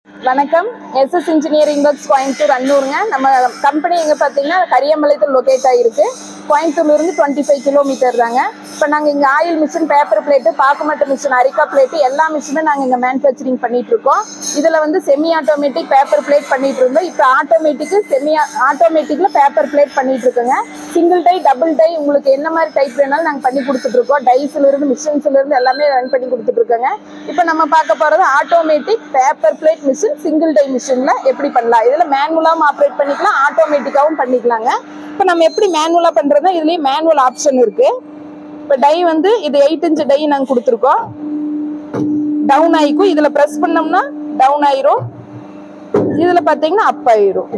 வணக்கம். SS engineering works Coimbatore அன்னூருங்க. நம்ம கம்பெனி எங்கே பார்த்தீங்கன்னா கரியம்பாளையத்தில் லொக்கேட் ஆகிருக்கு. கோயம்புத்தூர்லேருந்து 25 கிலோமீட்டர் தாங்க. இப்போ நாங்கள் இங்கே ஆயில் மிஷின், பேப்பர் பிளேட்டு, பாக்குமட்ட மிஷின், அரிக்கா பிளேட்டு எல்லா மிஷினும் நாங்கள் இங்கே மேனுஃபேக்சரிங் பண்ணிட்டு இருக்கோம். இதில் வந்து செமி ஆட்டோமேட்டிக் பேப்பர் பிளேட் பண்ணிட்டு இருந்தோம். இப்போ ஆட்டோமேட்டிக்கில் பேப்பர் பிளேட் பண்ணிட்டு இருக்கோங்க. சிங்கிள் டை, டபுள் டை, உங்களுக்கு என்ன மாதிரி டைப் வேணாலும் நாங்கள் பண்ணி கொடுத்துட்டு இருக்கோம். டைஸ்லேருந்து மிஷின்ஸ்லேருந்து எல்லாமே ரன் பண்ணி கொடுத்துட்டு இருக்கோங்க. இப்போ நம்ம பார்க்க போகிறது automatic paper plate machine, single die மிஷின்ல எப்படி பண்ணலாம். இதுல மேனுவலாவும் ஆப்ரேட் பண்ணிக்கலாம், ஆட்டோமேட்டிக்காவும் பண்ணிக்கலாங்க. இப்போ நம்ம எப்படி மேனுவலா பண்றதுன்னா இதுலயே மேனுவல் ஆப்ஷன் இருக்கு. இப்போ டை வந்து இது 8 இன்ச் டை நாங்க கொடுத்துருக்கோம். டவுன் ஆயிக்கும். இதுல பிரஸ் பண்ணோம்னா டவுன் ஆயிரும். இதுல பாத்தீங்கன்னா அப் ஆயிரும்.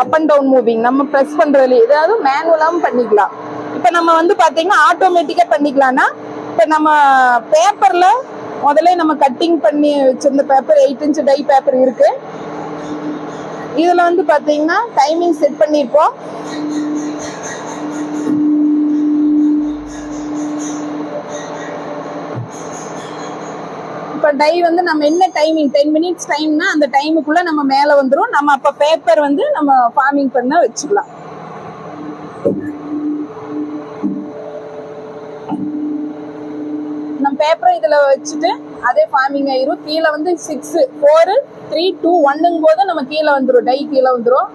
அப் அண்ட் டவுன் மூவிங் நம்ம பிரஸ் பண்றதுல ஏதாவது மேனுவலாவும் பண்ணிக்கலாம். இப்போ நம்ம வந்து பாத்தீங்கன்னா ஆட்டோமேட்டிக்கா பண்ணிக்கலாம்னா இப்போ நம்ம பேப்பர்ல முதல்ல நம்ம கட்டிங் பண்ணி வச்சிருந்த பேப்பர் 8 இன்ச் டை பேப்பர் இருக்கு. இதுல வந்து பாத்தீங்கன்னா டைமிங் செட் பண்ணிருப்போம். இப்ப டை வந்து நம்ம என்ன டைமிங் 10 மினிட்ஸ் டைம்னா அந்த டைமுக்குள்ள நம்ம மேல வந்துரும். நம்ம அப்ப பேப்பர் வந்து நம்ம ஃபார்மிங் பண்ண வச்சுக்கலாம். நம்ம பேப்பர் இதுல வச்சுட்டு அதே ஃபார்மிங் ஆயிரும். கீழே வந்து 6 4 3 2 1ங்கும் போது நம்ம கீழே வந்துரும். டை கீழே வந்துரும்.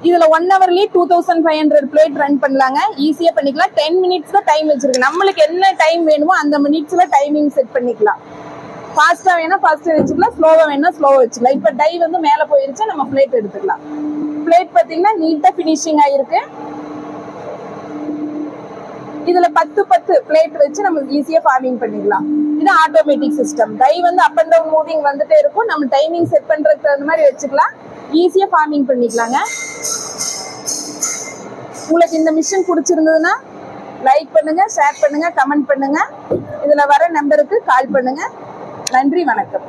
இதுல 1 ஹவர்லயே 2500 பிளேட் ரன் பண்ணலாங்க. ஈஸியா பண்ணிக்கலாம். 10 மினிட்ஸ் தான் டைம் வச்சிருக்கு. நம்மளுக்கு என்ன டைம் வேணுமோ அந்த மினிட்ஸ்ல டைமிங் செட் பண்ணிக்கலாம். ஃபாஸ்டா வேணா ஃபாஸ்டா வச்சுக்கலாம், ஸ்லோவா வேணா ஸ்லோவா வச்சுக்கலாம். இப்ப டை வந்து மேல போயிருச்சு, நம்ம பிளேட் எடுத்துக்கலாம். பிளேட் பாத்தீங்கன்னா நீட்டா பினிஷிங் ஆயிருக்கு. இதுல 10 பிளேட் வச்சு நம்ம ஈஸியா ஃபார்மிங் பண்ணிக்கலாம். இது ஆட்டோமேட்டிக் சிஸ்டம். டை வந்து அப் அண்ட் டவுன் மூவிங் வந்துட்டே இருக்கும். நம்ம டைமிங் செட் பண்றதுக்கு அந்த மாதிரி வச்சுக்கலாம். ஈஸியா ஃபார்மிங் பண்ணிக்கலாங்க. உங்களுக்கு இந்த மிஷின் பிடிச்சிருந்ததுன்னா லைக் பண்ணுங்க, ஷேர் பண்ணுங்க, கமெண்ட் பண்ணுங்க. இதுல வர நம்பருக்கு கால் பண்ணுங்க. நன்றி, வணக்கம்.